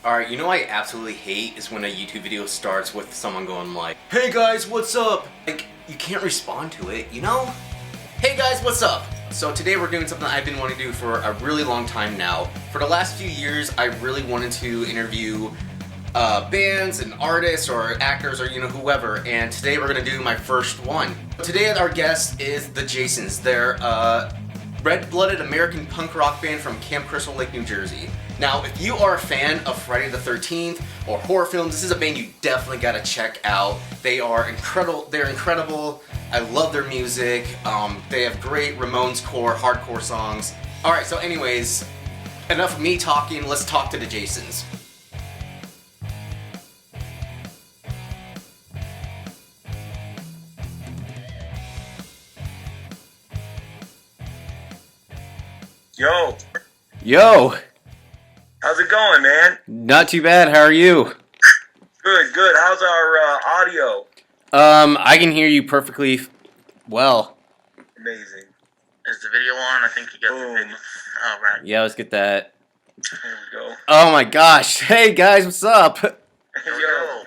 Alright, you know what I absolutely hate is when a YouTube video starts with someone going like, "Hey guys, what's up?" Like, you can't respond to it, you know? Hey guys, what's up? So today we're doing something I've been wanting to do for a really long time now. For the last few years, I really wanted to interview bands and artists or actors or whoever, and today we're gonna do my first one. Today our guest is the Jasons. They're a red-blooded American punk rock band from Camp Crystal Lake, New Jersey. Now, if you are a fan of Friday the 13th or horror films, this is a band you definitely gotta check out. They are incredible. They're incredible. I love their music. They have great Ramones core, hardcore songs. All right, so anyways, enough of me talking. Let's talk to the Jasons. Yo, Yo, how's it going, man? not too bad. How are you? Good. How's our audio? I can hear you perfectly well. Amazing. Is the video on? I think you got Boom. the video. Oh, right. Yeah, let's get that. There we go. Oh my gosh. Hey guys, what's up? Here we go.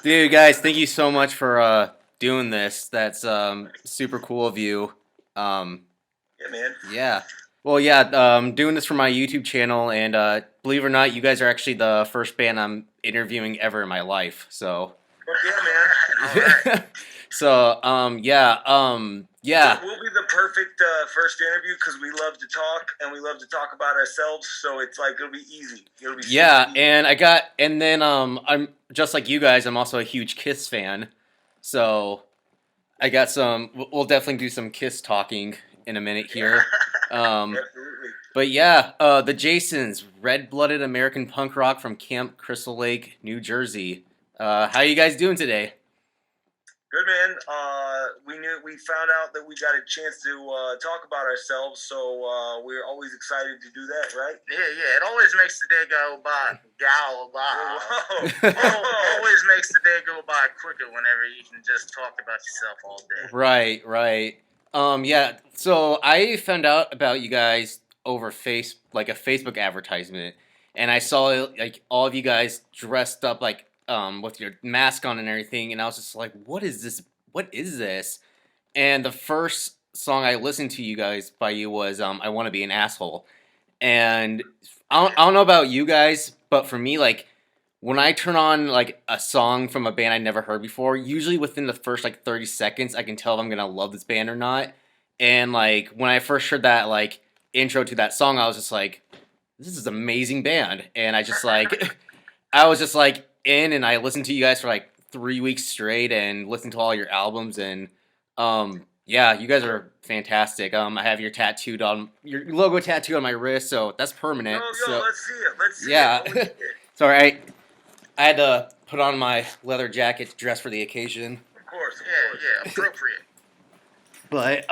Dude, guys, thank you so much for doing this. That's super cool of you. Yeah, man. Yeah. Well, yeah, doing this for my YouTube channel, and believe it or not, you guys are actually the first band I'm interviewing ever in my life. So, Yeah, man. Alright. yeah. We'll be the perfect first interview because we love to talk and we love to talk about ourselves. So it's like it'll be easy. It'll be Yeah, super easy. and then I'm just like you guys. I'm also a huge Kiss fan, so I got some. We'll definitely do some Kiss talking in a minute here. Absolutely. But yeah, the Jasons, red-blooded American punk rock from Camp Crystal Lake, New Jersey. How you guys doing today? Good, man. We found out that we got a chance to talk about ourselves, so we're always excited to do that, right? Yeah. It always makes the day go by. Whoa. Always makes the day go by quicker whenever you can just talk about yourself all day. Right. Yeah. So I found out about you guys over a Facebook advertisement, and I saw like all of you guys dressed up like with your mask on and everything, and I was just like, what is this? What is this? And the first song I listened to you guys by you was I Want to Be an Asshole. And I don't know about you guys, but for me, like, when I turn on like a song from a band I never heard before, usually within the first like 30 seconds, I can tell if I'm gonna love this band or not. And like when I first heard that like intro to that song, I was just like, this is an amazing band. And I just like, I was just like in, and I listened to you guys for like 3 weeks straight and listened to all your albums, and yeah, you guys are fantastic. I have your logo tattooed on my wrist, so that's permanent. So Let's see it. Let's see yeah. it. Holy shit. Sorry, I had to put on my leather jacket to dress for the occasion. Of course. Yeah, appropriate. But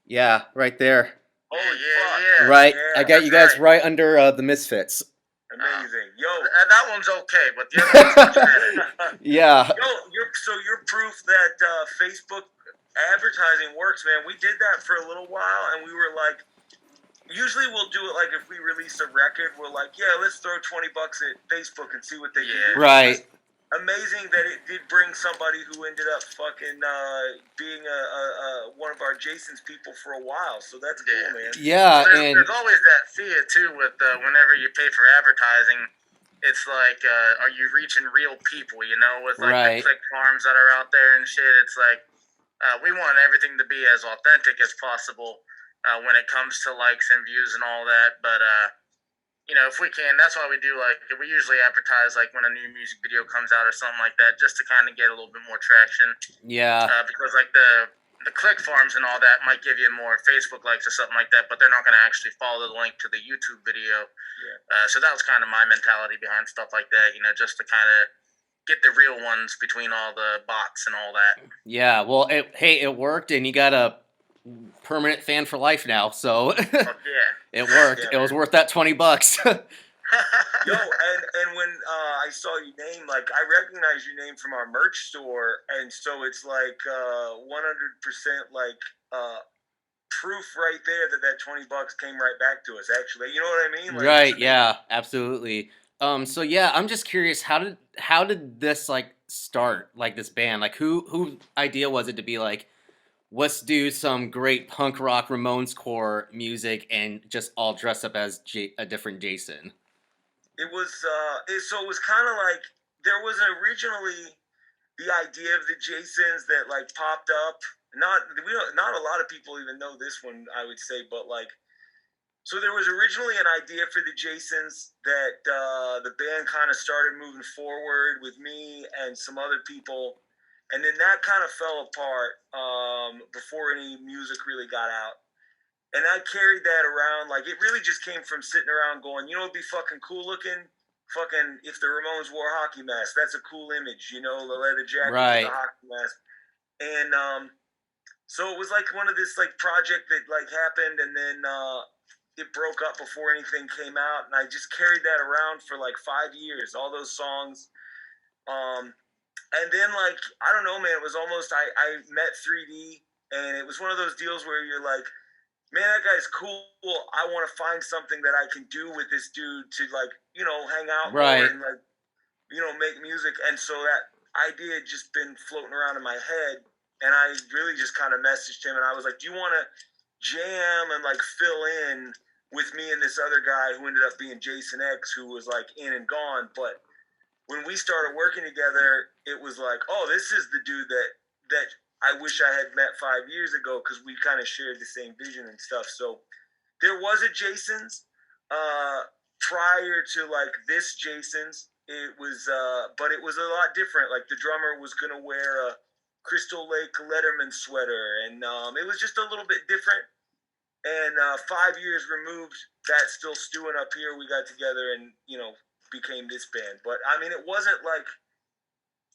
yeah, right there. Holy Yeah. fuck. Right, Yeah, I got you that's guys right under the Misfits. Amazing. Yo. That one's okay, but the other one's much better. Yeah. You're proof that Facebook advertising works, man. We did that for a little while, and we were like, usually we'll do it like if we release a record, we're like, yeah, let's throw $20 at Facebook and see what they can do. Right. Amazing that it did bring somebody who ended up fucking being one of our Jason's people for a while. So that's cool, man. Yeah, and There's always that fear too with whenever you pay for advertising. It's like, are you reaching real people? You know, with like Right. the click farms that are out there and shit. It's like we want everything to be as authentic as possible when it comes to likes and views and all that. But you know, if we can, that's why we do. Like, we usually advertise like when a new music video comes out or something like that, just to kind of get a little bit more traction. yeah. Because like the click farms and all that might give you more Facebook likes or something like that, but they're not going to actually follow the link to the YouTube video. Yeah. So that was kind of my mentality behind stuff like that, you know, just to kind of get the real ones between all the bots and all that. Yeah, well, it worked, and you got a permanent fan for life now, so But yeah. it worked. Yeah, It was worth that $20. Yo, and when I saw your name, like I recognize your name from our merch store, and so it's like 100% like proof right there that $20 came right back to us. Actually, you know what I mean? Like, it's Right, amazing. yeah, absolutely. So yeah, I'm just curious, how did this like start, like this band? Like who idea was it to be like, let's do some great punk rock Ramones core music and just all dress up as a different Jason? It was so it was kind of like there was originally the idea of the Jasons that like popped up. Not a lot of people even know this one, I would say, but like, so there was originally an idea for the Jasons that the band kind of started moving forward with me and some other people, and then that kind of fell apart before any music really got out. And I carried that around. Like, it really just came from sitting around going, you know, it'd be fucking cool looking. Fucking, if the Ramones wore hockey masks, that's a cool image, you know, the leather jackets with the Right. hockey mask. And so it was like one of this like project that like happened, and then it broke up before anything came out, and I just carried that around for like 5 years, all those songs. Um, and then like, I don't know, man, it was almost I met 3D, and it was one of those deals where you're like, man, that guy's cool. I want to find something that I can do with this dude to like, you know, hang out more Right. and like, you know, make music. And so that idea had just been floating around in my head. And I really just kind of messaged him, and I was like, do you want to jam and like fill in with me and this other guy who ended up being Jason X, who was like in and gone. But when we started working together, it was like, oh, this is the dude that I wish I had met 5 years ago, because we kind of shared the same vision and stuff. So there was a Jason's prior to like this Jason's. It was, but it was a lot different. Like, the drummer was gonna wear a Crystal Lake Letterman sweater, and it was just a little bit different. And 5 years removed, that's still stewing up here. We got together and, you know, became this band. But I mean, it wasn't like,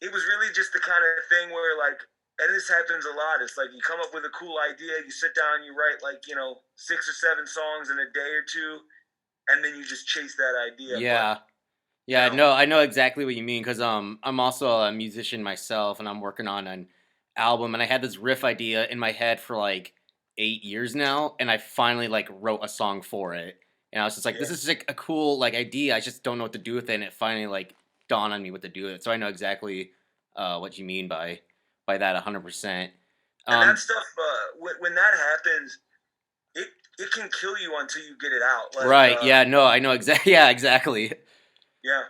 it was really just the kind of thing where like, and this happens a lot. It's like you come up with a cool idea, you sit down, you write like, you know, 6 or 7 songs in a day or two, and then you just chase that idea. But Yeah. you Yeah, know, no, I know exactly what you mean because I'm also a musician myself and I'm working on an album and I had this riff idea in my head for like 8 years now and I finally like wrote a song for it and I was just like, this yeah. is like a cool like idea. I just don't know what to do with it and it finally like dawned on me what to do with it. So I know exactly what you mean by that 100%. And that Um, stuff, when that happens, it can kill you until you get it out. Like, right? Yeah, no, I know exactly. Yeah, exactly. yeah.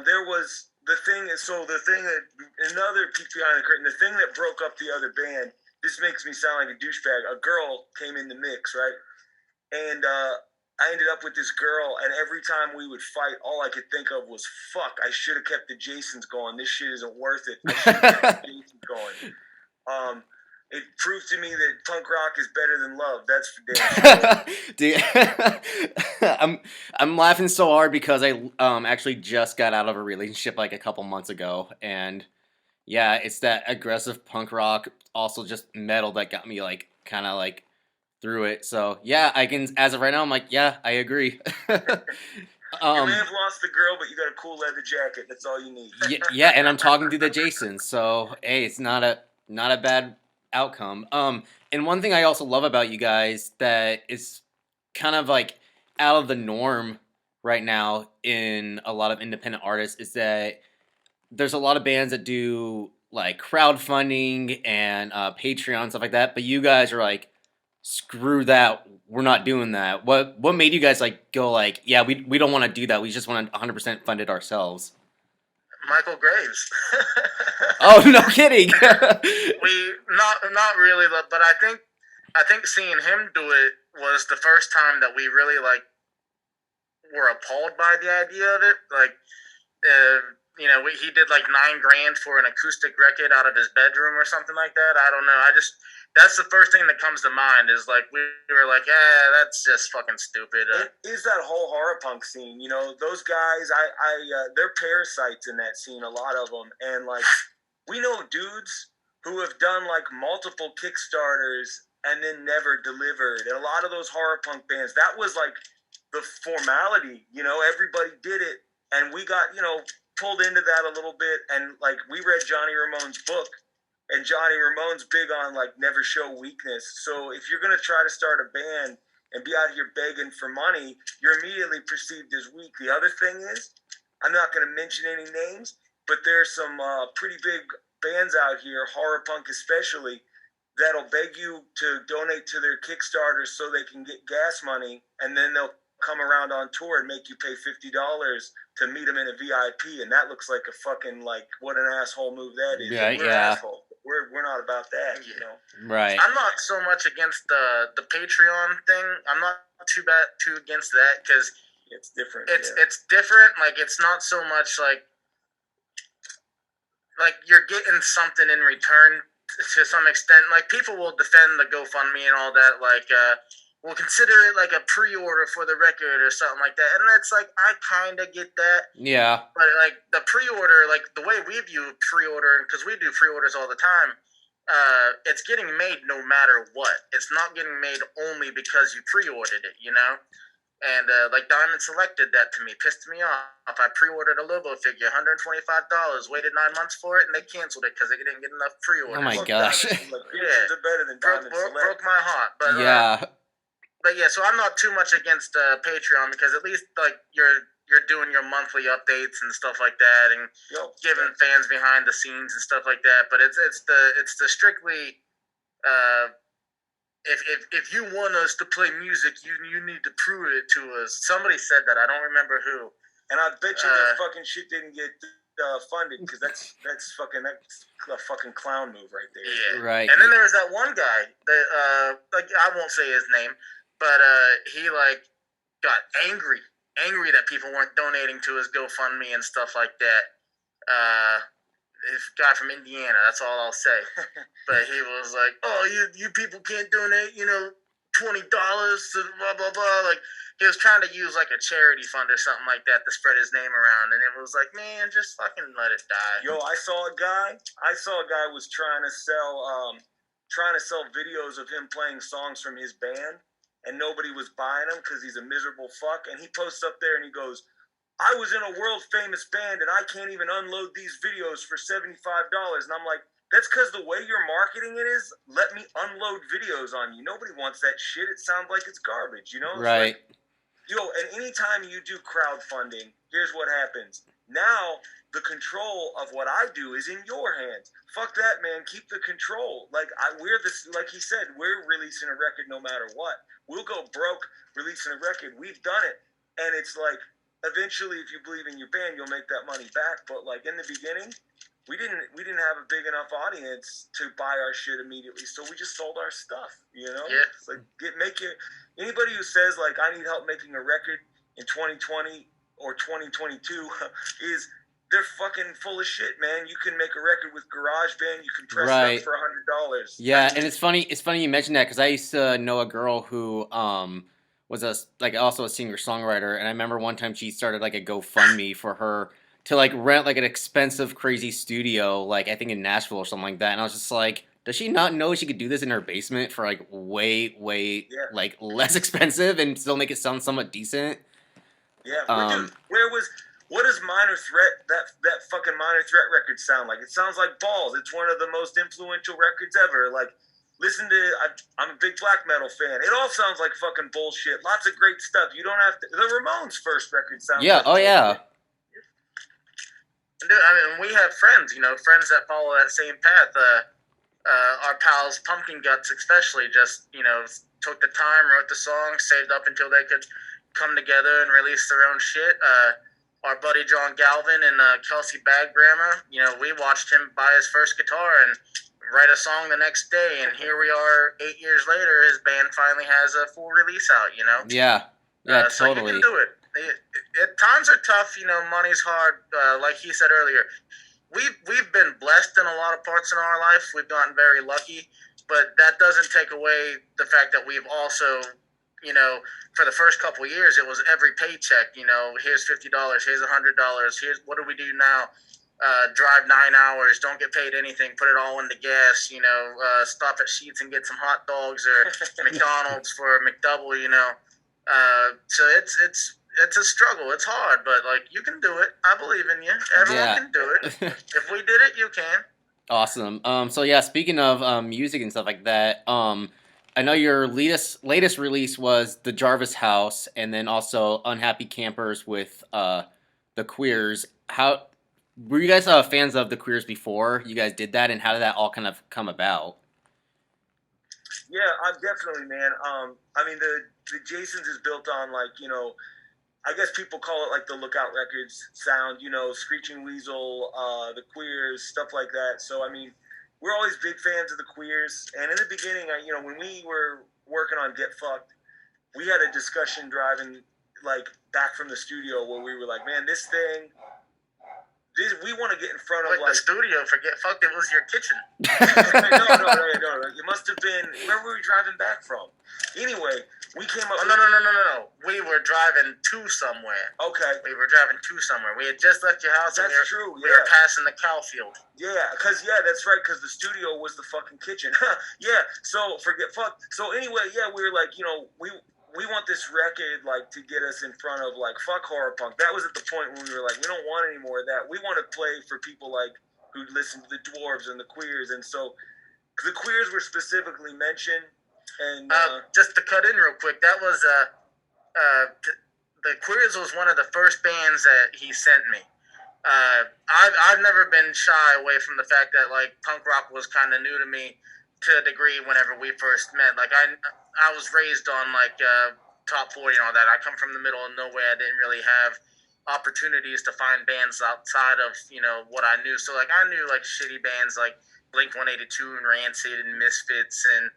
There was the thing. So the thing that, another peek behind the curtain, the thing that broke up the other band. This makes me sound like a douchebag. A girl came in the mix, right? And I ended up with this girl, and every time we would fight, all I could think of was, "Fuck! I should have kept the Jasons going. This shit isn't worth it. I should have kept the Jasons going." Um, it proved to me that punk rock is better than love. That's for damn sure. Dude, I'm laughing so hard because I actually just got out of a relationship like a couple months ago, and yeah, it's that aggressive punk rock, also just metal that got me like kind of like through it. So yeah, I can as of right now, I'm like, yeah, I agree. You may um, have lost the girl, but you got a cool leather jacket. That's all you need. yeah, yeah, and I'm talking to the Jasons, so hey, it's not a bad outcome. And one thing I also love about you guys that is kind of like out of the norm right now in a lot of independent artists is that there's a lot of bands that do like crowdfunding and Patreon stuff like that, but you guys are like, screw that, we're not doing that. What made you guys like go like, yeah, we don't want to do that. We just want to 100% fund it ourselves. Michael Graves. Oh, no kidding. We not really, but I think seeing him do it was the first time that we really like were appalled by the idea of it. Like, you know, he did like $9,000 for an acoustic record out of his bedroom or something like that. I don't know. That's the first thing that comes to mind is like we were like, yeah, that's just fucking stupid. It is that whole horror punk scene. You know, those guys. They're parasites in that scene. A lot of them, and like, we know dudes who have done like multiple Kickstarters and then never delivered. And a lot of those horror punk bands, that was like the formality. You know, everybody did it, and we got, you know, pulled into that a little bit. And like, we read Johnny Ramone's book, And Johnny Ramone's big on like never show weakness. So if you're gonna try to start a band and be out here begging for money, you're immediately perceived as weak. The other thing is, I'm not gonna mention any names, but there's some pretty big bands out here, horror punk especially, that'll beg you to donate to their Kickstarter so they can get gas money, and then they'll come around on tour and make you pay $50 to meet them in a VIP, and that looks like a fucking like what an asshole move that is. Yeah, we're yeah. assholes. We're not about that, you know. Right. I'm not so much against the Patreon thing. I'm not too against that because it's different. It's different. Like it's not so much like you're getting something in return to some extent. Like people will defend the GoFundMe and all that. Like we'll consider it like a pre-order for the record or something like that. And that's like I kind of get that. Yeah. But like the pre-order, like the way we view pre-order, because we do pre-orders all the time. It's getting made no matter what. It's not getting made only because you pre-ordered it, you know? And like Diamond Select did that to me, pissed me off. I pre-ordered a Lobo figure, $125, waited 9 months for it, and they canceled it because they didn't get enough pre-orders. Oh my gosh. Yeah, are better than Diamond Select. Broke my heart. But, yeah. But yeah, so I'm not too much against Patreon because at least like you're doing your monthly updates and stuff like that, and giving fans behind the scenes and stuff like that. But it's the strictly if you want us to play music, you need to prove it to us. Somebody said that. I don't remember who. And I bet you that fucking shit didn't get funded because that's a fucking clown move right there. Yeah, right. And then there was that one guy that like I won't say his name, but he like got angry that people weren't donating to his GoFundMe and stuff like that. This guy from Indiana, that's all I'll say. But he was like, "Oh, you people can't donate, $20 to blah blah blah." Like he was trying to use like a charity fund or something like that to spread his name around, and it was like, man, just fucking let it die. Yo, I saw a guy was trying to sell videos of him playing songs from his band, and nobody was buying them because he's a miserable fuck. And he posts up there and he goes, I was in a world famous band and I can't even unload these videos for $75. And I'm like, that's because the way you're marketing it is, let me unload videos on you. Nobody wants that shit. It sounds like it's garbage, you know? It's right. Like, and anytime you do crowdfunding, here's what happens. Now, the control of what I do is in your hands. Fuck that, man. Keep the control. Like like he said, we're releasing a record no matter what. We'll go broke releasing a record. We've done it. And it's like, eventually, if you believe in your band, you'll make that money back. But like in the beginning, we didn't have a big enough audience to buy our shit immediately, so we just sold our stuff. You know, yeah. It's like anybody who says like I need help making a record in 2020 or 2022 is they're fucking full of shit, man. You can make a record with GarageBand. You can press it up for $100. Yeah, and it's funny you mentioned that because I used to know a girl who was also a singer-songwriter, and I remember one time she started like a GoFundMe for her to like rent like an expensive crazy studio, like I think in Nashville or something like that. And I was just like, does she not know she could do this in her basement for like way like less expensive and still make it sound somewhat decent? Yeah. What does Minor Threat, that fucking Minor Threat record sound like? It sounds like balls. It's one of the most influential records ever. Like, listen to, I'm a big black metal fan. It all sounds like fucking bullshit. Lots of great stuff. You don't have to, the Ramones' first record sounds like bullshit. Yeah. Dude, I mean, we have friends, friends that follow that same path. Our pals, Pumpkin Guts especially, just, took the time, wrote the song, saved up until they could come together and release their own shit. Our buddy John Galvin and Kelsey Baggrammer, we watched him buy his first guitar and write a song the next day, and here we are 8 years later, his band finally has a full release out, Yeah, so totally. you can do it. Times are tough, money's hard, like he said earlier. We've been blessed in a lot of parts in our life. We've gotten very lucky, but that doesn't take away the fact that we've also, for the first couple of years, it was every paycheck, here's $50, here's $100, here's what do we do now? Drive 9 hours, don't get paid anything, put it all into gas, stop at Sheetz and get some hot dogs or McDonald's for a McDouble, so it's a struggle. It's hard, but like you can do it. I believe in you. Everyone can do it. If we did it, you can. Awesome. So yeah, speaking of music and stuff like that, I know your latest release was the Jarvis House, and then also Unhappy Campers with the Queers. How were you guys fans of the Queers before you guys did that, and how did that all kind of come about? Yeah, I'm definitely, man. I mean, the Jasons is built on like I guess people call it like the Lookout Records sound, Screeching Weasel, the Queers, stuff like that. So I mean, we're always big fans of the Queers. And in the beginning, when we were working on Get Fucked, we had a discussion driving like back from the studio where we were like, man, we want to get in front of Wait, like the studio, forget, fuck, it was your kitchen. no. It must have been where were we driving back from? Anyway, we came up. Oh, no. We were driving to somewhere. Okay. We were driving to somewhere. We had just left your house. That's and true. We were passing the cow field. Yeah, that's right. Because the studio was the fucking kitchen. Yeah. So forget fuck. So anyway, yeah, we were like, we want this record like to get us in front of like fuck horror punk. That was at the point when we were like, we don't want any more of that. We want to play for people like who listen to the Dwarves and the Queers, and so the Queers were specifically mentioned. And just to cut in real quick, that was the Queers was one of the first bands that he sent me. I've never been shy away from the fact that like punk rock was kind of new to me to a degree whenever we first met. Like I was raised on like top 40 and all that. I come from the middle of nowhere. I didn't really have opportunities to find bands outside of what I knew. So like I knew like shitty bands like Blink 182 and Rancid and Misfits and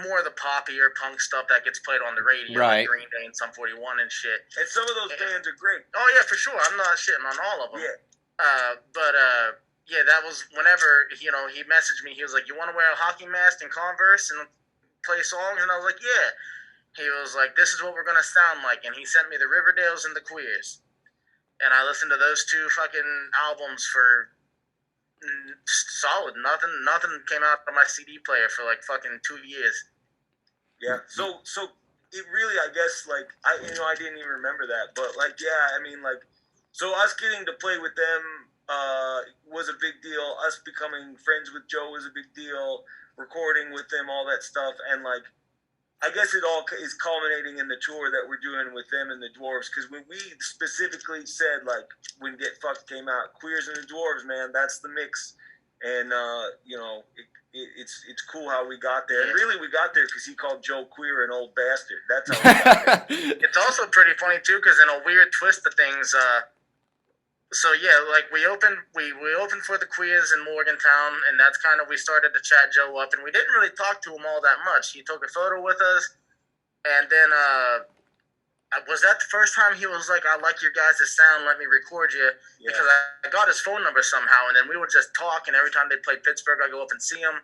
more of the poppier punk stuff that gets played on the radio, Right. like Green Day and Sum 41 and shit. and some of those bands are great. Oh yeah, for sure. I'm not shitting on all of them. Yeah. But yeah, that was whenever he messaged me. He was like, "You want to wear a hockey mask and Converse and play songs?" And I was like, "Yeah." He was like, "This is what we're gonna sound like," and he sent me the Riverdales and the Queers, and I listened to those two fucking albums for solid. Nothing came out of my CD player for like fucking 2 years. Yeah. So it really, I guess, like I didn't even remember that, but like, yeah, I mean, like, so us getting to play with them was a big deal. Us becoming friends with Joe was a big deal. Recording with them, all that stuff, and like, I guess it all is culminating in the tour that we're doing with them and the Dwarves. Because when we specifically said, like, when Get Fucked came out, Queers and the Dwarves, man, that's the mix. And it's cool how we got there. And really, we got there because he called Joe Queer an old bastard. That's how we got there. It's also pretty funny too, because in a weird twist of things, so yeah, like we opened for the Queers in Morgantown, and that's kind of we started to chat Joe up, and we didn't really talk to him all that much. He took a photo with us, and then was that the first time he was like, "I like your guys' sound, let me record you," Yeah. because I got his phone number somehow, and then we would just talk, and every time they played Pittsburgh, I go up and see him.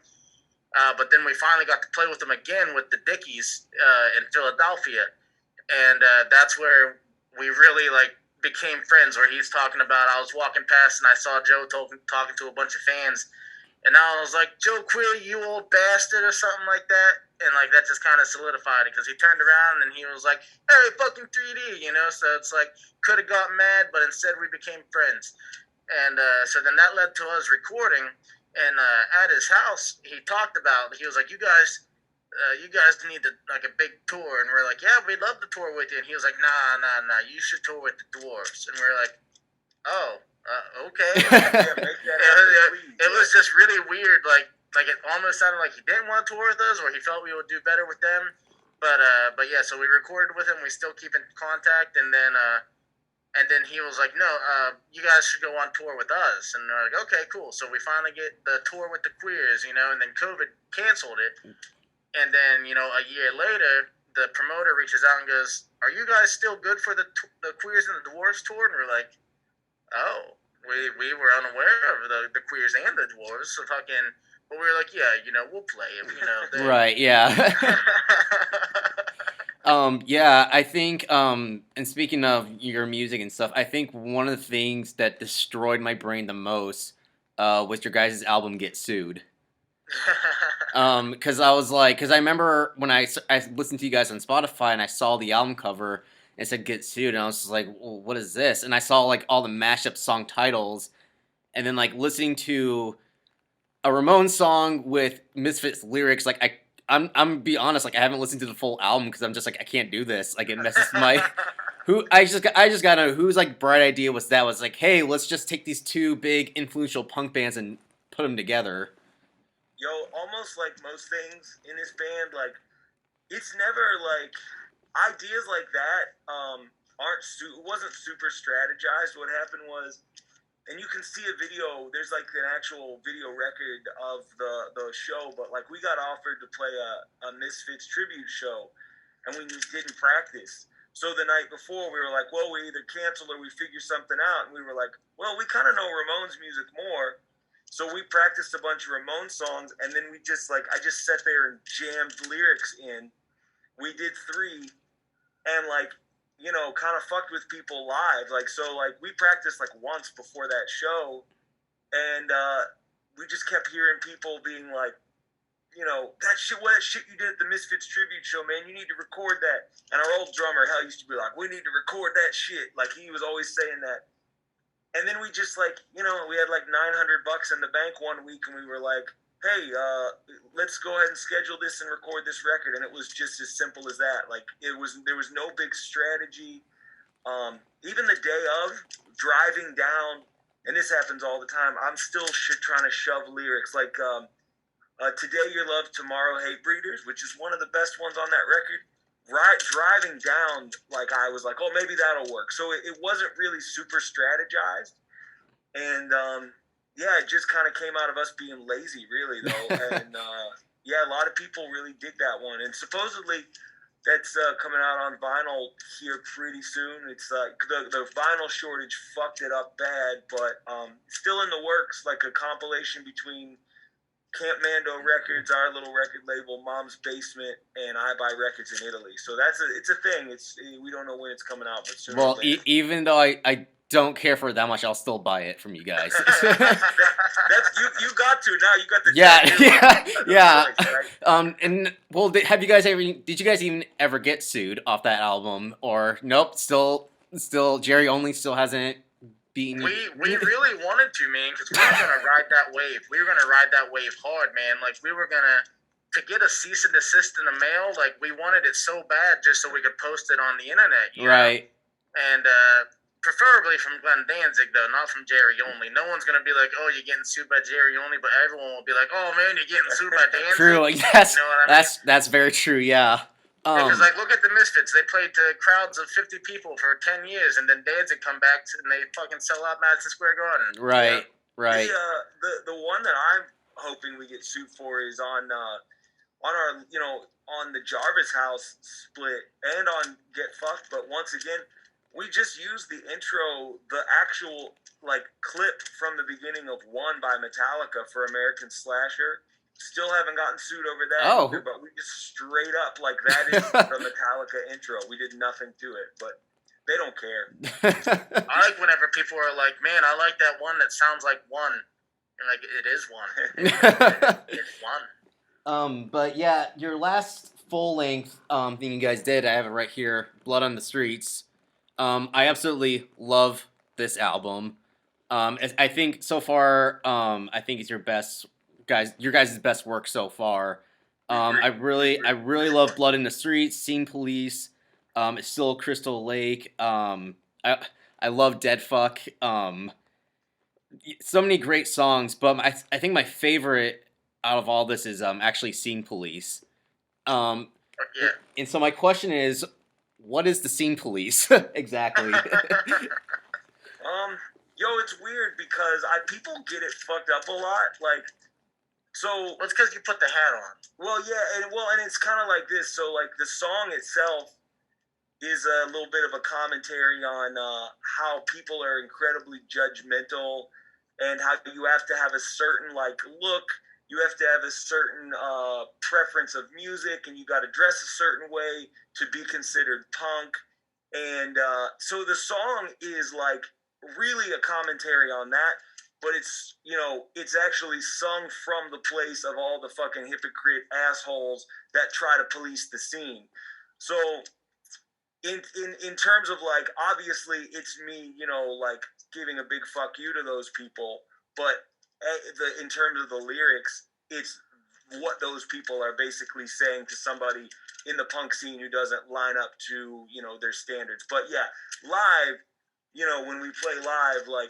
But then we finally got to play with them again with the Dickies in Philadelphia, and that's where we really like became friends. Where he's talking about, I was walking past and I saw Joe talking to a bunch of fans, and I was like, "Joe Queer, you old bastard," or something like that, and like that just kind of solidified it because he turned around and he was like, "Hey, fucking 3D," So it's like could have got mad, but instead we became friends, and so then that led to us recording. And at his house, he talked about, he was like, you guys need like a big tour. And we're like, yeah, we'd love to tour with you. And he was like, nah, you should tour with the Dwarves. And we're like, oh, okay. It was just really weird. Like it almost sounded like he didn't want to tour with us, or he felt we would do better with them. But yeah, so we recorded with him. We still keep in contact. And then he was like, no, you guys should go on tour with us. And we're like, okay, cool. So we finally get the tour with the Queers, and then COVID canceled it. And then, a year later, the promoter reaches out and goes, are you guys still good for the Queers and the Dwarves tour? And we're like, oh, we were unaware of the Queers and the Dwarves. So fucking, but we were like, yeah, we'll play it, Right, yeah. Yeah, I think, and speaking of your music and stuff, I think one of the things that destroyed my brain the most was your guys' album Get Sued. Because I remember when I listened to you guys on Spotify and I saw the album cover and it said Get Sued, and I was just like, well, what is this? And I saw like all the mashup song titles, and then like listening to a Ramones song with Misfits lyrics, like I'm gonna be honest, like I haven't listened to the full album because I'm just like I can't do this. Like it messes my I just gotta know whose like bright idea was that was like, hey, let's just take these two big influential punk bands and put them together. Yo, almost like most things in this band, like it's never like ideas like that wasn't super strategized. What happened was, and you can see a video. There's like an actual video record of the show, but like we got offered to play a Misfits tribute show, and we didn't practice. So the night before, we were like, well, we either cancel or we figure something out. And we were like, well, we kind of know Ramones music more. So we practiced a bunch of Ramones songs, and then we just like I just sat there and jammed lyrics in. We did 3, and like kind of fucked with people live. Like so, like we practiced like once before that show, and we just kept hearing people being like, that shit, what shit you did at the Misfits tribute show, man. You need to record that. And our old drummer, hell, used to be like, we need to record that shit. Like he was always saying that. And then we just like, we had like $900 in the bank one week, and we were like, hey, let's go ahead and schedule this and record this record. And it was just as simple as that. Like there was no big strategy. Even the day of driving down, and this happens all the time, I'm still trying to shove lyrics like Today Your Love, Tomorrow Hate Breeders, which is one of the best ones on that record. Right, driving down, like I was like, oh, maybe that'll work. So it wasn't really super strategized, and yeah, it just kind of came out of us being lazy, really, though. And yeah, a lot of people really dig that one, and supposedly that's coming out on vinyl here pretty soon. It's the vinyl shortage fucked it up bad, but still in the works, like a compilation between Camp Mando Records, our little record label, Mom's Basement, and I Buy Records in Italy. So it's a thing. We don't know when it's coming out, but soon. Well, even though I don't care for it that much, I'll still buy it from you guys. That's you got to now. You got the yeah. Choice, right? And well, did you guys even ever get sued off that album, or nope? Still, Jerry Only still hasn't beaten. We really wanted to, man, because we were gonna ride that wave. We were gonna ride that wave hard, man. Like we were gonna to get a cease and desist in the mail. Like we wanted it so bad, just so we could post it on the internet, right? And preferably from Glenn Danzig, though, not from Jerry Only. No one's gonna be like, "Oh, you're getting sued by Jerry Only," but everyone will be like, "Oh man, you're getting sued by Danzig." True, like that's very true. Yeah. Because like, look at the Misfits. They played to crowds of 50 people for 10 years, and then Danzig come back and they fucking sell out Madison Square Garden. Right, right. The one that I'm hoping we get sued for is on our on the Jarvis House split and on Get Fucked. But once again, we just used the intro, the actual like clip from the beginning of One by Metallica for American Slasher. Still haven't gotten sued over that either, but we just straight up, like, that is the Metallica intro. We did nothing to it, but they don't care. I like whenever people are like, man, I like that one that sounds like One. And like, it is One. It's One. But yeah, your last full-length thing you guys did, I have it right here, Blood on the Streets. I absolutely love this album. I think so far, I think it's your guys' best work so far. I really love Blood in the Streets, Scene Police, it's still Crystal Lake. I love Dead Fuck. So many great songs, but I think my favorite out of all this is actually Scene Police. Yeah. And so my question is, what is the Scene Police exactly? It's weird because people get it fucked up a lot, like. So it's because you put the hat on. Well, yeah, and it's kind of like this. So, like, the song itself is a little bit of a commentary on how people are incredibly judgmental, and how you have to have a certain like look, you have to have a certain preference of music, and you got to dress a certain way to be considered punk. And so the song is like really a commentary on that. But it's actually sung from the place of all the fucking hypocrite assholes that try to police the scene. So in terms of like, obviously it's me, like giving a big fuck you to those people. but in terms of the lyrics, it's what those people are basically saying to somebody in the punk scene who doesn't line up to, you know, their standards. But yeah, live, you know, when we play live, like,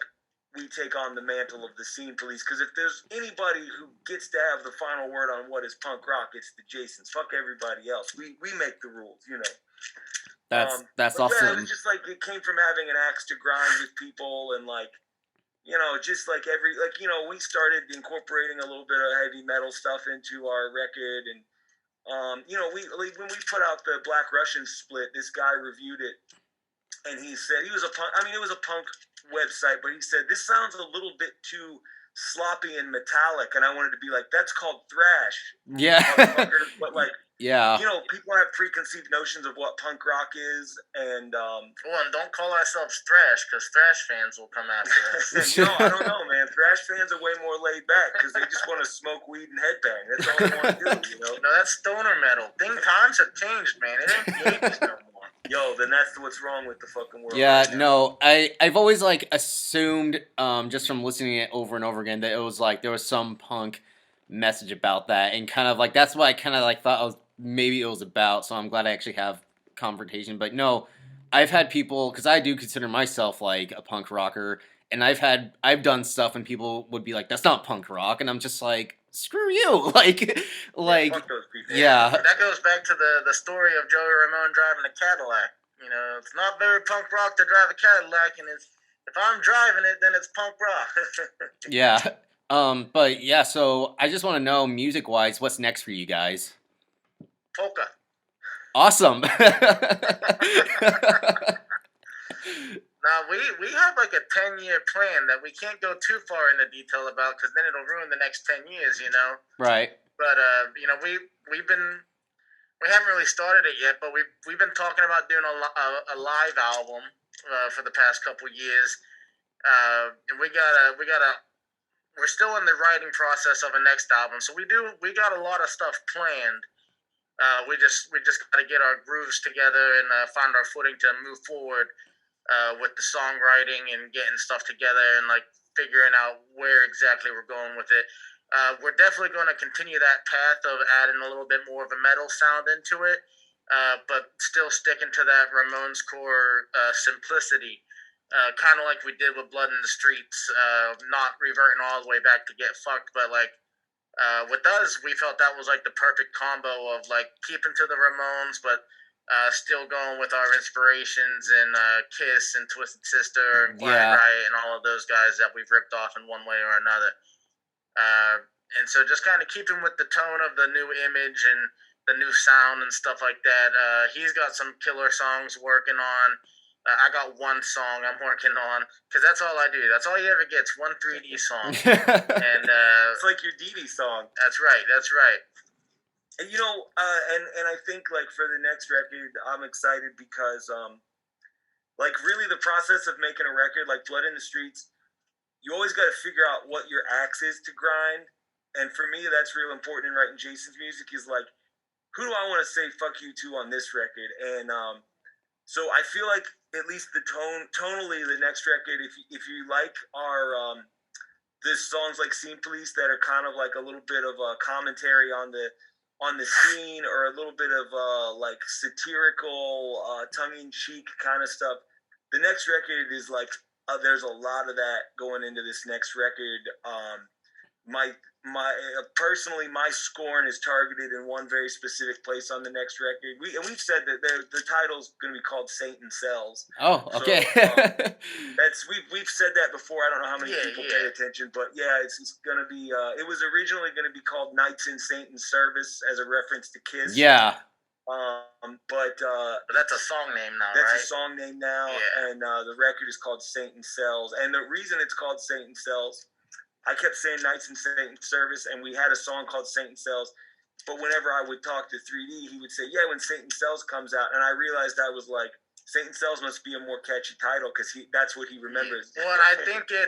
we take on the mantle of the scene police, because if there's anybody who gets to have the final word on what is punk rock, it's the Jasons. Fuck everybody else. We make the rules, you know. That's but awesome. yeah, it was just like, it came from having an axe to grind with people, and like, you know, just like you know, we started incorporating a little bit of heavy metal stuff into our record, and you know, when we put out the Black Russian split, this guy reviewed it, and he said, he was a punk. I mean, it was a punk website, but he said, this sounds a little bit too sloppy and metallic, and I wanted to be like, that's called thrash, Yeah. motherfucker. But like, Yeah. you know, people have preconceived notions of what punk rock is, and Well, and don't call ourselves thrash, because thrash fans will come after us. no, I don't know, man. Thrash fans are way more laid back because they just want to smoke weed and headbang. That's all they want to do, you know. No, that's stoner metal. Times have changed, man. It ain't the 80s no more. Yo, then that's what's wrong with the fucking world. Yeah, right now. no, I've always like assumed, just from listening to it over and over again, that it was like there was some punk message about that, and kind of like that's what I kind of like thought maybe it was about. So I'm glad I actually have confrontation. But no, I've had people, because I do consider myself like a punk rocker, and I've done stuff and people would be like, that's not punk rock, and I'm just like, screw you. like Yeah, fuck those people. yeah. That goes back to the story of Joey Ramone driving a Cadillac. You know, it's not very punk rock to drive a Cadillac, and if I'm driving it, then it's punk rock. Yeah. But yeah, so I just want to know, music wise, what's next for you guys? Polka. Awesome. Now, we have like a 10-year plan that we can't go too far into detail about, because then it'll ruin the next 10 years, you know? Right. But, you know, we haven't really started it yet, but we've been talking about doing a live album for the past couple years. And we're still in the writing process of a next album. So we got a lot of stuff planned. We just got to get our grooves together and find our footing to move forward with the songwriting and getting stuff together and like figuring out where exactly we're going with it. We're definitely going to continue that path of adding a little bit more of a metal sound into it, but still sticking to that Ramones core simplicity, kind of like we did with Blood in the Streets, not reverting all the way back to Get Fucked, but like with us, we felt that was like the perfect combo of like keeping to the Ramones, but still going with our inspirations and Kiss and Twisted Sister and Quiet Riot and all of those guys that we've ripped off in one way or another. And so just kind of keeping with the tone of the new image and the new sound and stuff like that. He's got some killer songs working on. I got one song I'm working on, because that's all I do. That's all he ever gets, one 3D song. And it's like your Dee Dee song. That's right. And you know, and I think like for the next record, I'm excited because like really the process of making a record like Blood in the Streets, you always got to figure out what your axe is to grind. And for me, that's real important in writing Jason's music, is like, who do I want to say fuck you to on this record? And so I feel like at least tonally, the next record, if you like our there's songs like Scene Police that are kind of like a little bit of a commentary on the scene, or a little bit of like satirical, tongue-in-cheek kind of stuff. The next record is like, there's a lot of that going into this next record. Personally, my scorn is targeted in one very specific place on the next record. We've said that the title's going to be called Satan Cells. Oh, okay. So, we've said that before. I don't know how many people pay attention, but yeah, it's going to be. It was originally going to be called Nights in Satan's Service as a reference to Kiss. Yeah. But that's a song name now, that's right? a song name now, yeah. And the record is called Satan Cells. And the reason it's called Satan Cells, I kept saying Nights in Satan's Service, and we had a song called Satan Cells. But whenever I would talk to 3D, he would say, yeah, when Satan Cells comes out. And I realized I was like, Satan Cells must be a more catchy title, because that's what he remembers. Well, and I think did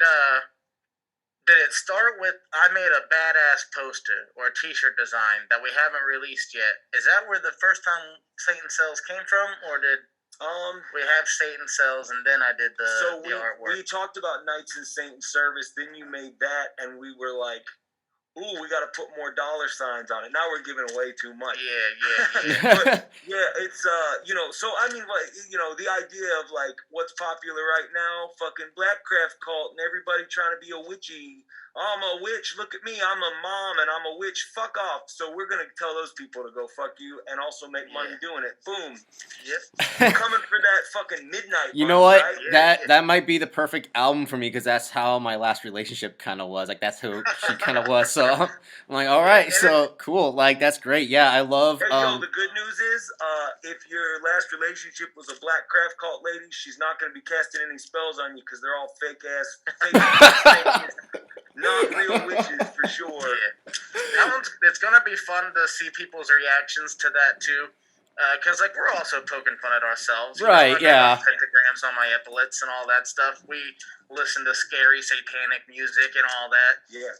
it start with, I made a badass poster or a t-shirt design that we haven't released yet. Is that where the first time Satan Cells came from, or did... We have Satan Cells, and then I did So the artwork. we talked about Knights in Saint Service. Then you made that, and we were like, "Ooh, we got to put more $signs on it." Now we're giving away too much. Yeah. But yeah, it's So I mean, like, the idea of like what's popular right now, fucking Blackcraft cult, and everybody trying to be a witchy. Oh, I'm a witch. Look at me. I'm a mom, and I'm a witch. Fuck off. So we're gonna tell those people to go fuck you, and also make money doing it. Boom. Yep. Coming for that fucking midnight. You know what? Right? That might be the perfect album for me because that's how my last relationship kind of was. Like that's who she kind of was. So I'm like, all right, so cool. Like that's great. Yeah, I love. Hey, yo, the good news is, if your last relationship was a Blackcraft cult lady, she's not going to be casting any spells on you because they're all fake ass, not real witches for sure. Yeah. It's gonna be fun to see people's reactions to that too. Because like we're also poking fun at ourselves, right? Yeah. Pentagrams on my epaulets and all that stuff. We listen to scary satanic music and all that. Yeah.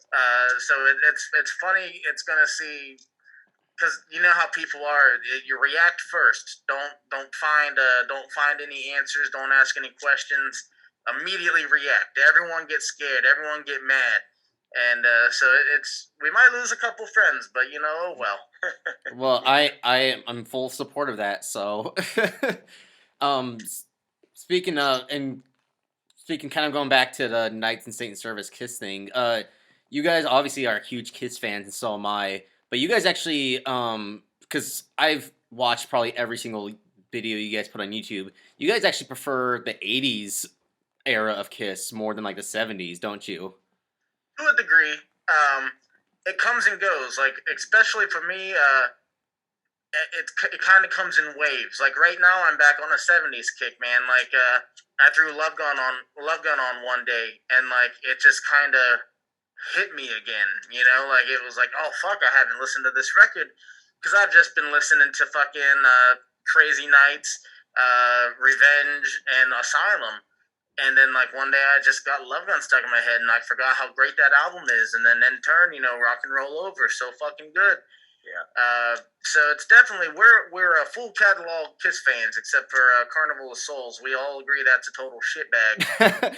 So it's funny. It's gonna see, because you know how people are. You react first. Don't find any answers. Don't ask any questions. Immediately react. Everyone gets scared. Everyone get mad. And so we might lose a couple friends, but oh well. Well, I'm full support of that. So, speaking kind of going back to the Knights in Saint Service Kiss thing, you guys obviously are huge Kiss fans, and so am I. But you guys actually, because I've watched probably every single video you guys put on YouTube, you guys actually prefer the '80s era of Kiss more than like the '70s, don't you? To a degree. It comes and goes. Like, especially for me, it kind of comes in waves. Like right now, I'm back on a '70s kick, man. Like, I threw Love Gun on one day, and like it just kind of hit me again. Like it was like, oh fuck, I haven't listened to this record because I've just been listening to fucking Crazy Nights, Revenge, and Asylum. And then, like, one day I just got Love Gun stuck in my head, and I forgot how great that album is. And then in turn, Rock and Roll Over, so fucking good. Yeah. So it's definitely, we're a full catalog Kiss fans, except for Carnival of Souls. We all agree that's a total shitbag.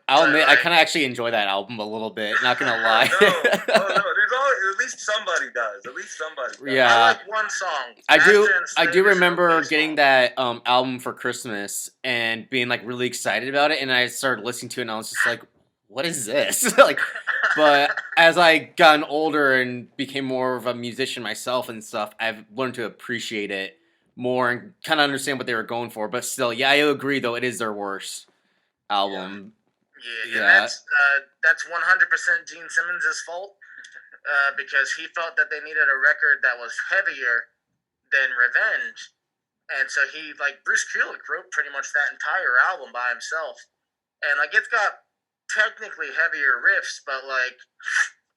I'll admit, I kind of actually enjoy that album a little bit, not going to lie. No, there's always, at least somebody does. At least somebody does. Yeah. I like one song. I do remember getting that album for Christmas and being like really excited about it, and I started listening to it and I was just like, what is this? Like, but as I gotten older and became more of a musician myself and stuff, I've learned to appreciate it more and kind of understand what they were going for. But still, yeah, I agree though, it is their worst album. Yeah. And that's 100% Gene Simmons' fault because he felt that they needed a record that was heavier than Revenge, and so he, like, Bruce Kulick wrote pretty much that entire album by himself, and like it's got technically heavier riffs, but like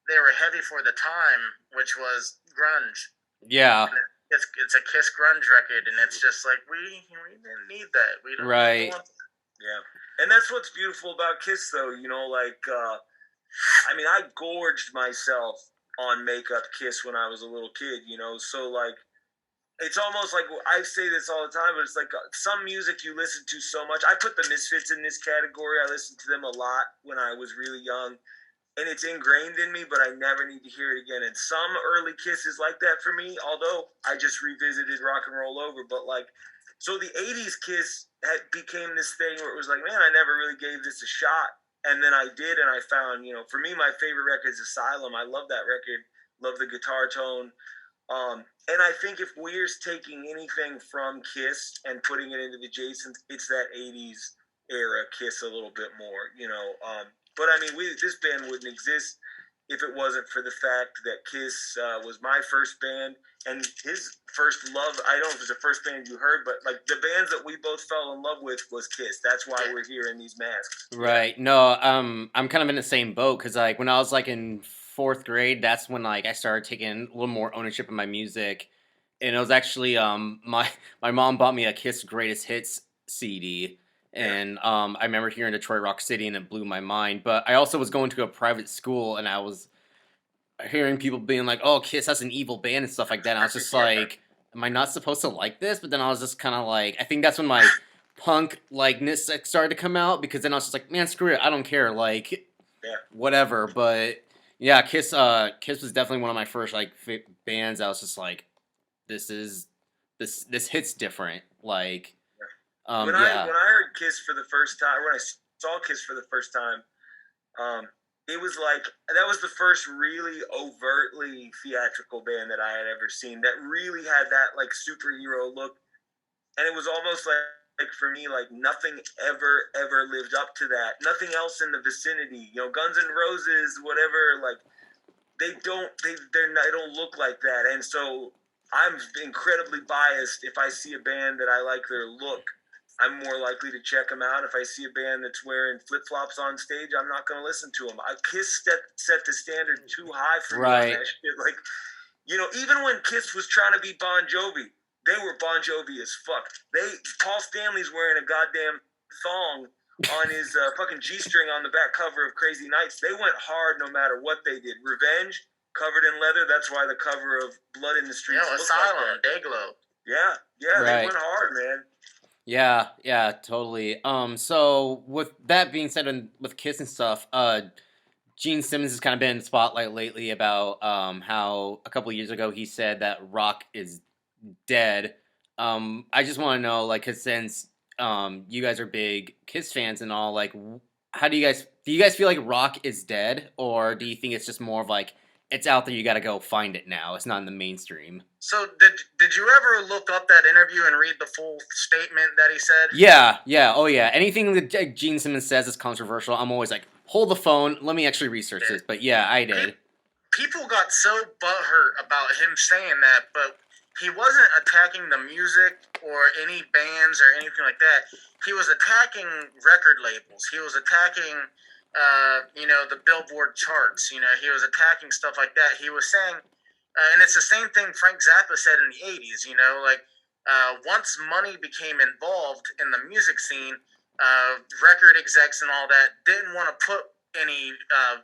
they were heavy for the time, which was grunge. Yeah. It's a Kiss grunge record, and it's just like we didn't need that. We don't. Right. Yeah, and that's what's beautiful about Kiss, though. Like, I mean, I gorged myself on Makeup Kiss when I was a little kid. So like, it's almost like I say this all the time, but it's like some music you listen to so much. I put the Misfits in this category. I listened to them a lot when I was really young, and it's ingrained in me, but I never need to hear it again. And some early Kiss is like that for me, although I just revisited Rock and Roll Over. But like, so the 80s Kiss became this thing where it was like, man, I never really gave this a shot. And then I did, and I found, for me, my favorite record is Asylum. I love that record. Love the guitar tone. And I think if we're taking anything from Kiss and putting it into the Jasons, it's that 80s era Kiss a little bit more, But I mean, this band wouldn't exist if it wasn't for the fact that Kiss was my first band and his first love. I don't know if it's the first band you heard, but like the bands that we both fell in love with was Kiss. That's why we're here in these masks. Right. No, I'm kind of in the same boat because like when I was like in 4th grade, that's when like I started taking a little more ownership of my music, and it was actually my mom bought me a Kiss Greatest Hits CD. And I remember hearing Detroit Rock City, and it blew my mind. But I also was going to a private school, and I was hearing people being like, "Oh, Kiss, that's an evil band," and stuff like that. And I was just like, am I not supposed to like this? But then I was just kind of like, I think that's when my punk likeness started to come out, because then I was just like, man, screw it, I don't care, like, Yeah. whatever. But yeah, Kiss was definitely one of my first like bands. I was just like, this hits different. Like, When yeah, I heard Kiss for the first time, when I saw Kiss for the first time, it was like that was the first really overtly theatrical band that I had ever seen that really had that like superhero look, and it was almost like for me like nothing ever lived up to that. Nothing else in the vicinity, you know, Guns N' Roses, whatever, like they don't look like that, and so I'm incredibly biased if I see a band that I like their look. I'm more likely to check them out. If I see a band that's wearing flip flops on stage, I'm not going to listen to them. Kiss set the standard too high for me on right, that shit. Like, you know, even when Kiss was trying to be Bon Jovi, they were Bon Jovi as fuck. Paul Stanley's wearing a goddamn thong on his fucking G-string on the back cover of Crazy Nights. They went hard no matter what they did. Revenge, covered in leather. That's why the cover of Blood in the Streets. You know, Asylum, like Dayglow. Yeah, right. They went hard, man. Yeah, totally. So with that being said, and with Kiss and stuff, Gene Simmons has kind of been in the spotlight lately about how a couple of years ago he said that rock is dead. I just want to know, like, 'cause since you guys are big Kiss fans and all, like, how do you guys feel like rock is dead, or do you think it's just more of like it's out there, you got to go find it now? It's not in the mainstream. So did you ever look up that interview and read the full statement that he said? Yeah. Oh yeah. Anything that Gene Simmons says is controversial. I'm always like, hold the phone. Let me actually research this. But yeah, I did. People got so butthurt about him saying that, but he wasn't attacking the music or any bands or anything like that. He was attacking record labels. He was attacking, the Billboard charts. You know, he was attacking stuff like that. He was saying, and it's the same thing Frank Zappa said in the 80s, you know, like once money became involved in the music scene, record execs and all that didn't want to put any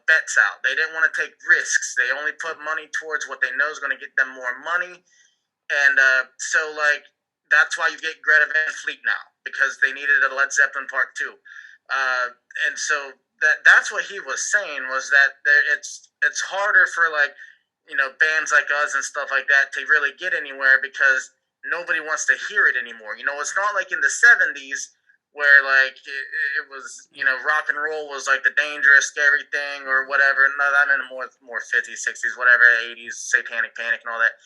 bets out. They didn't want to take risks. They only put money towards what they know is going to get them more money. And so, like, that's why you get Greta Van Fleet now, because they needed a Led Zeppelin Part 2. And so that's what he was saying, was that it's harder for, like, you know, bands like us and stuff like that to really get anywhere because nobody wants to hear it anymore. You know, it's not like in the 70s where, like, it was, you know, rock and roll was, like, the dangerous, scary thing or whatever. No, I mean more 50s, 60s, whatever, 80s, Satanic Panic and all that.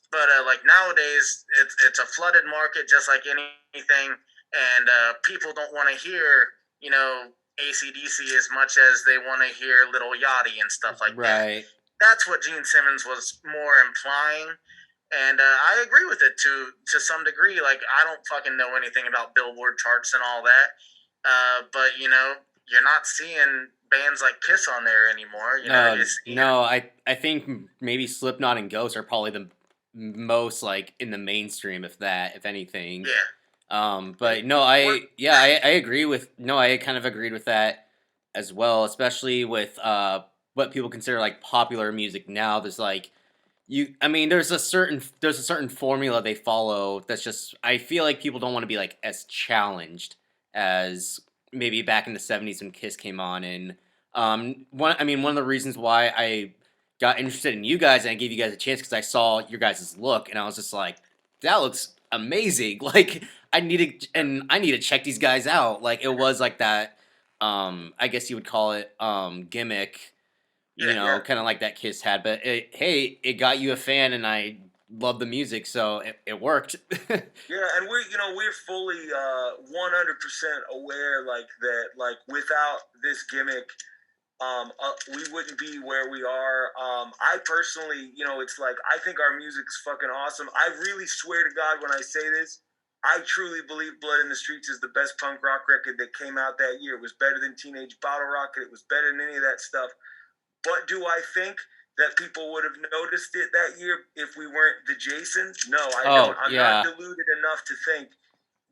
But, like, nowadays, it's a flooded market just like anything, and people don't want to hear, you know, AC/DC as much as they want to hear Little Yachty and stuff like that. Right. That's what Gene Simmons was more implying. And I agree with it to some degree. Like, I don't fucking know anything about Billboard charts and all that. But, you know, you're not seeing bands like Kiss on there anymore. You know, no, I think maybe Slipknot and Ghost are probably the most, like, in the mainstream, if anything. Yeah. But no, I agree with, no, I kind of agreed with that as well, especially with what people consider like popular music now. There's like, there's a certain formula they follow that's just, I feel like people don't want to be like as challenged as maybe back in the 70s when Kiss came on. And one of the reasons why I got interested in you guys and I gave you guys a chance, because I saw your guys' look and I was just like, that looks amazing. Like, I need to check these guys out. Like, it was like that, I guess you would call it gimmick, kind of like that Kiss had. But it got you a fan, and I love the music, so it worked. Yeah, and we're fully 100% aware, like, that, like, without this gimmick, we wouldn't be where we are. I personally, it's like, I think our music's fucking awesome. I really swear to God when I say this, I truly believe Blood in the Streets is the best punk rock record that came out that year. It was better than Teenage Bottle Rocket. It was better than any of that stuff. But do I think that people would have noticed it that year if we weren't the Jasons? No, I don't. I'm not deluded enough to think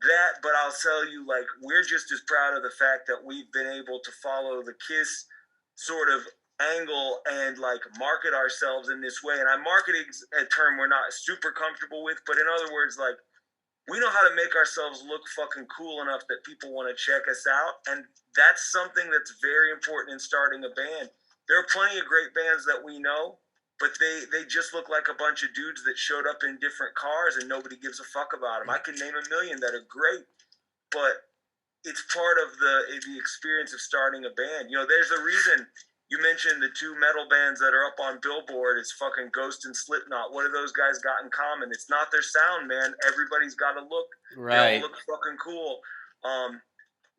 that, but I'll tell you, like, we're just as proud of the fact that we've been able to follow the Kiss sort of angle and like market ourselves in this way. And I'm marketing a term we're not super comfortable with, but in other words, like we know how to make ourselves look fucking cool enough that people want to check us out. And that's something that's very important in starting a band. There are plenty of great bands that we know, but they just look like a bunch of dudes that showed up in different cars and nobody gives a fuck about them. I can name a million that are great, but it's part of the experience of starting a band. You know, there's a reason you mentioned the two metal bands that are up on Billboard. It's fucking Ghost and Slipknot. What do those guys got in common? It's not their sound, man. Everybody's got a look. They Right. all look fucking cool.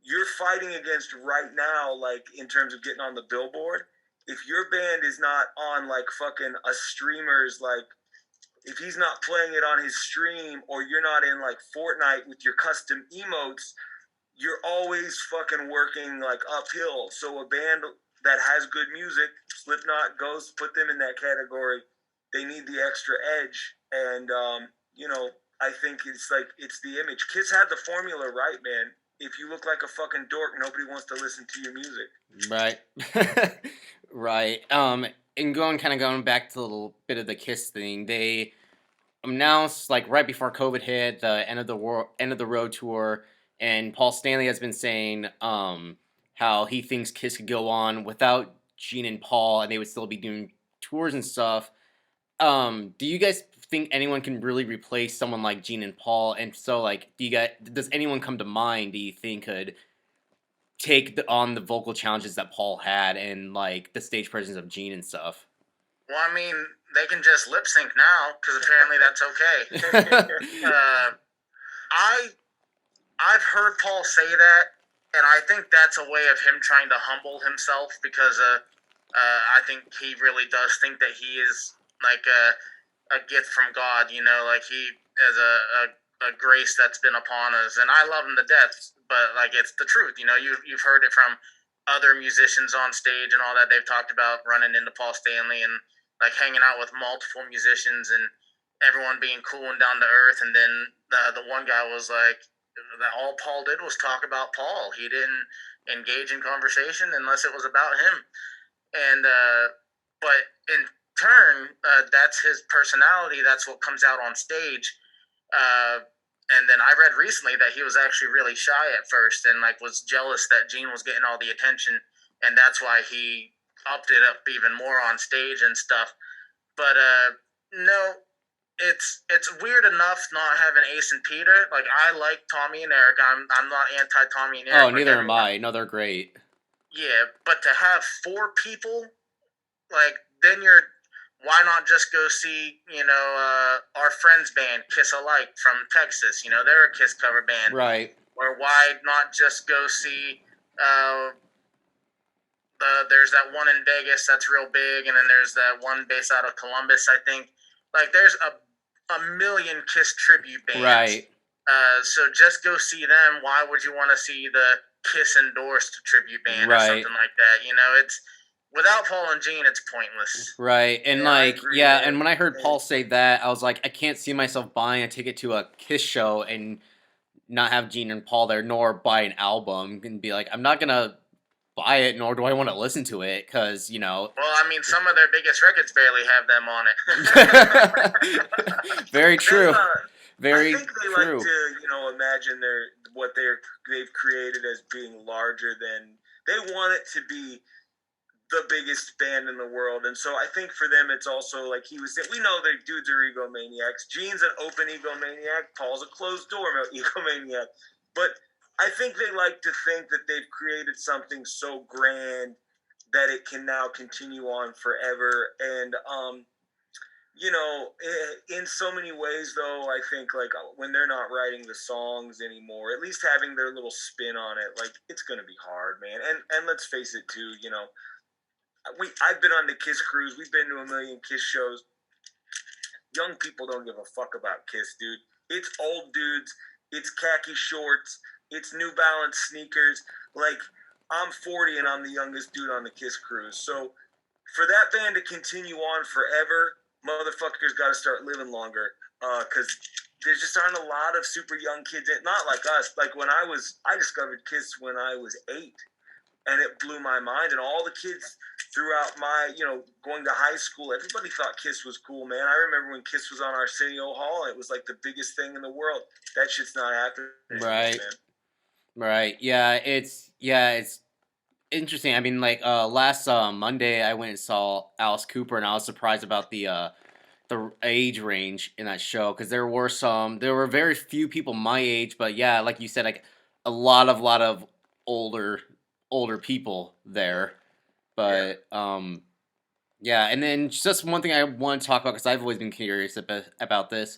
You're fighting against right now, like in terms of getting on the Billboard. If your band is not on like fucking a streamer's, like if he's not playing it on his stream, or you're not in like Fortnite with your custom emotes, you're always fucking working like uphill. So a band that has good music, Slipknot, Ghost, put them in that category. They need the extra edge, and you know, I think it's like it's the image. Kiss had the formula right, man. If you look like a fucking dork, nobody wants to listen to your music. Right. Right. And going back to a little bit of the Kiss thing, they announced like right before COVID hit the end of the road tour, and Paul Stanley has been saying how he thinks Kiss could go on without Gene and Paul, and they would still be doing tours and stuff. Do you guys think anyone can really replace someone like Gene and Paul? And so, like, does anyone come to mind? Do you think could on the vocal challenges that Paul had and like the stage presence of Gene and stuff? Well, I mean, they can just lip sync now because apparently that's okay. I've heard Paul say that, and I think that's a way of him trying to humble himself because I think he really does think that he is like a gift from God. You know, like he has a grace that's been upon us, and I love him to death. But like it's the truth. You know, you've heard it from other musicians on stage and all that. They've talked about running into Paul Stanley and like hanging out with multiple musicians and everyone being cool and down to earth. And then the one guy was like, that all Paul did was talk about Paul. He didn't engage in conversation unless it was about him. And but in turn, that's his personality. That's what comes out on stage. And then I read recently that he was actually really shy at first and like was jealous that Gene was getting all the attention, and that's why he upped it up even more on stage and stuff. But no, it's weird enough not having Ace and Peter. Like I like Tommy and Eric. I'm not anti Tommy and Eric. Oh, neither am I. No, they're great. Yeah, but to have four people, like then you're why not just go see our friends band Kiss Alike from Texas? You know they're a Kiss cover band, right? Or why not just go see there's that one in Vegas that's real big, and then there's that one based out of Columbus, I think. Like, there's a million Kiss tribute bands. Right. So just go see them. Why would you want to see the Kiss endorsed tribute band or something like that? You know, it's without Paul and Gene, it's pointless. Right. And and when I heard Paul say that, I was like, I can't see myself buying a ticket to a Kiss show and not have Gene and Paul there, nor buy an album and be like, I'm not gonna buy it, nor do I want to listen to it, because, you know... Well, I mean, some of their biggest records barely have them on it. Very true. Very true. I think they true. like to, imagine what they've created as being larger than... They want it to be the biggest band in the world, and so I think for them it's also, like he was saying, we know that dudes are egomaniacs. Gene's an open egomaniac, Paul's a closed door egomaniac, but... I think they like to think that they've created something so grand that it can now continue on forever. And, in so many ways, though, I think, like, when they're not writing the songs anymore, at least having their little spin on it, like, it's going to be hard, man. And let's face it, too, I've been on the Kiss cruise. We've been to a million Kiss shows. Young people don't give a fuck about Kiss, dude. It's old dudes. It's khaki shorts. It's New Balance sneakers. Like, I'm 40 and I'm the youngest dude on the Kiss cruise. So, for that band to continue on forever, motherfuckers got to start living longer. Because there just aren't a lot of super young kids. Not like us. Like, I discovered Kiss when I was 8. And it blew my mind. And all the kids throughout my, going to high school, everybody thought Kiss was cool, man. I remember when Kiss was on Arsenio Hall, it was like the biggest thing in the world. That shit's not happening anymore, Right. man. Right. It's interesting. I mean, like last Monday, I went and saw Alice Cooper, and I was surprised about the age range in that show because there were very few people my age, but yeah, like you said, like a lot of older older people there. But yeah, and then just one thing I want to talk about because I've always been curious about this.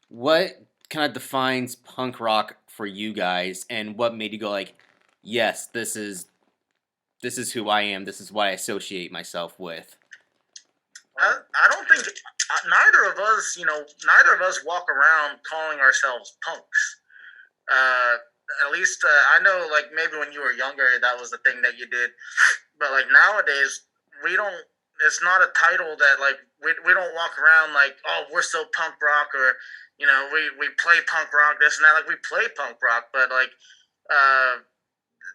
What kind of defines punk rock for you guys, and what made you go like, yes, this is who I am. This is what I associate myself with. I don't think neither of us, neither of us walk around calling ourselves punks. At least I know, like maybe when you were younger, that was the thing that you did. But like nowadays, we don't. It's not a title that like we don't walk around like, oh, we're so punk rock, or we play punk rock, this and that. Like we play punk rock, but like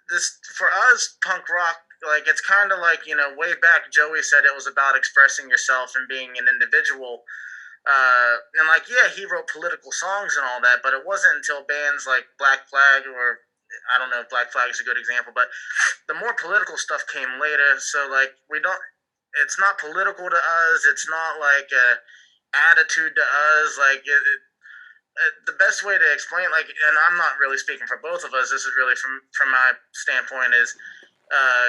this for us, punk rock, like it's kind of like way back. Joey said it was about expressing yourself and being an individual. And like, yeah, he wrote political songs and all that, but it wasn't until bands like Black Flag, or I don't know if Black Flag is a good example, but the more political stuff came later. So like, it's not political to us. It's not like a attitude to us. Like the best way to explain, like, and I'm not really speaking for both of us. This is really from my standpoint is,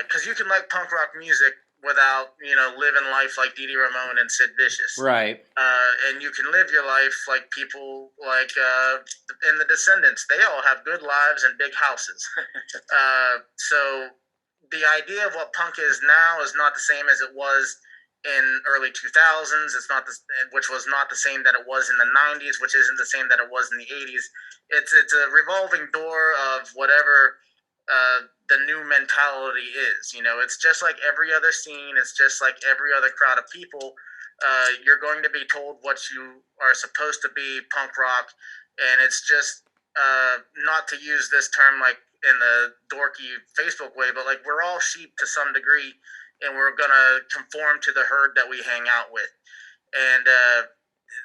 because you can like punk rock music without living life like Dee Dee Ramone and Sid Vicious, Right. and you can live your life like people like in the Descendants. They all have good lives and big houses. So the idea of what punk is now is not the same as it was in early 2000s. It's not which was not the same that it was in the 90s, which isn't the same that it was in the 80s. It's a revolving door of whatever the new mentality is. It's just like every other scene. It's just like every other crowd of people. You're going to be told what you are supposed to be, punk rock, and it's just not to use this term like in the dorky Facebook way, but like we're all sheep to some degree, and we're gonna conform to the herd that we hang out with, and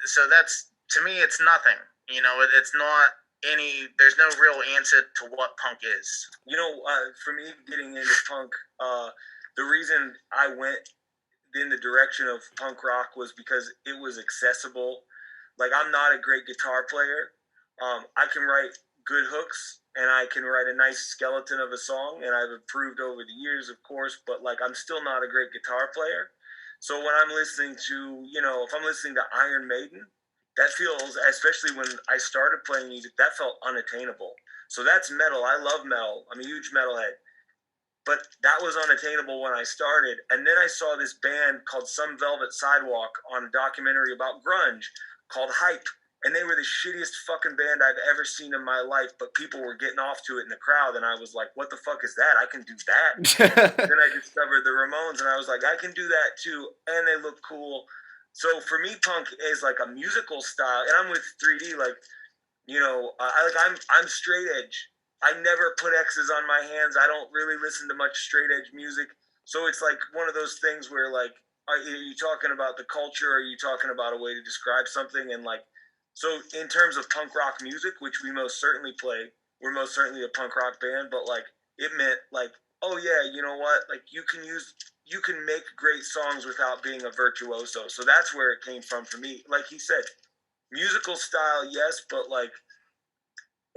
so that's, to me, it's nothing. It's not there's no real answer to what punk is. For me, getting into punk, the reason I went in the direction of punk rock was because it was accessible. Like, I'm not a great guitar player. I can write good hooks, and I can write a nice skeleton of a song, and I've improved over the years, of course, but like, I'm still not a great guitar player. So when I'm listening to, if I'm listening to Iron Maiden, that feels, especially when I started playing music, that felt unattainable. So that's metal. I love metal. I'm a huge metalhead. But that was unattainable when I started. And then I saw this band called Some Velvet Sidewalk on a documentary about grunge called Hype. And they were the shittiest fucking band I've ever seen in my life, but people were getting off to it in the crowd, and I was like, what the fuck is that? I can do that. Then I discovered the Ramones, and I was like, I can do that too, and they look cool. So for me, punk is like a musical style, and I'm with 3D, like, I'm straight edge. I never put X's on my hands. I don't really listen to much straight edge music. So it's like one of those things where, like, are you talking about the culture, or are you talking about a way to describe something? And like, so in terms of punk rock music, which we most certainly play, we're most certainly a punk rock band, but like, it meant like, oh yeah, you know what? Like, you can make great songs without being a virtuoso. So that's where it came from for me. Like he said, musical style, yes, but like,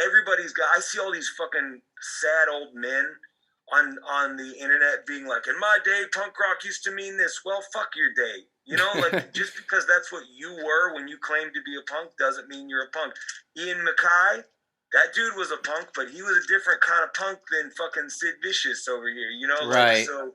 I see all these fucking sad old men on the internet being like, in my day, punk rock used to mean this. Well, fuck your day. Like, just because that's what you were when you claimed to be a punk doesn't mean you're a punk. Ian Mackay, that dude was a punk, but he was a different kind of punk than fucking Sid Vicious over here, Right. Like, so,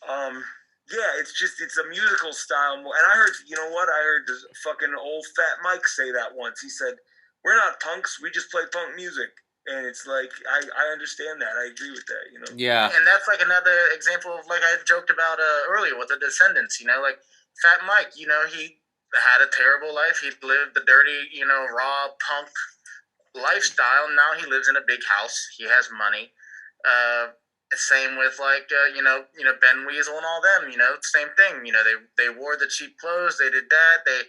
yeah, it's a musical style. And I heard, I heard this fucking old fat Mike say that once. He said, we're not punks, we just play punk music. And it's like, I understand that. I agree with that, Yeah. And that's like another example of, like I joked about earlier with the Descendants, like Fat Mike, he had a terrible life. He lived the dirty, raw punk lifestyle. Now he lives in a big house. He has money. Same with like Ben Weasel and all them. Same thing. They wore the cheap clothes. They did that. They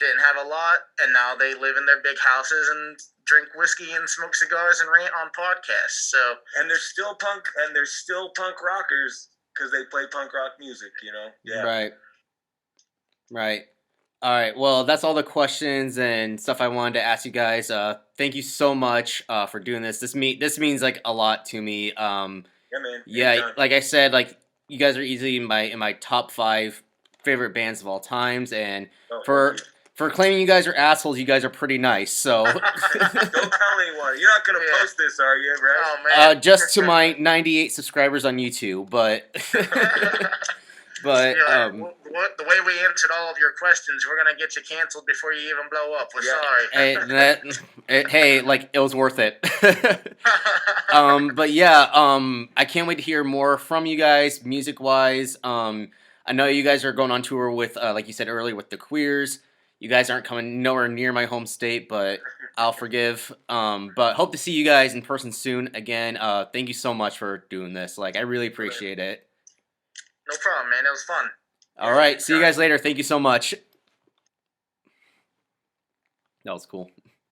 didn't have a lot, and now they live in their big houses and drink whiskey and smoke cigars and rant on podcasts. So and they're still punk rockers because they play punk rock music. Yeah. Right. All right. Well, that's all the questions and stuff I wanted to ask you guys. Thank you so much for doing this. This means like a lot to me. Yeah, man. Yeah, Anytime. like I said, like you guys are easily in my top 5 favorite bands of all times, and Oh, for thank for claiming you guys are assholes, you guys are pretty nice. So, you. Don't tell anyone. You're not gonna Yeah. post this, are you? Right? oh man, just to my 98 subscribers on YouTube, but but Yeah, the way we answered all of your questions, we're gonna get you canceled before you even blow up. We're sorry. hey, like it was worth it. But yeah, I can't wait to hear more from you guys, music wise. I know you guys are going on tour with, like you said earlier, with the Queers. You guys aren't coming nowhere near my home state, but I'll forgive. But hope to see you guys in person soon again. Thank you so much for doing this. Like, I really appreciate it. No problem, man. It was fun. All right, see you guys later. Thank you so much. That was cool.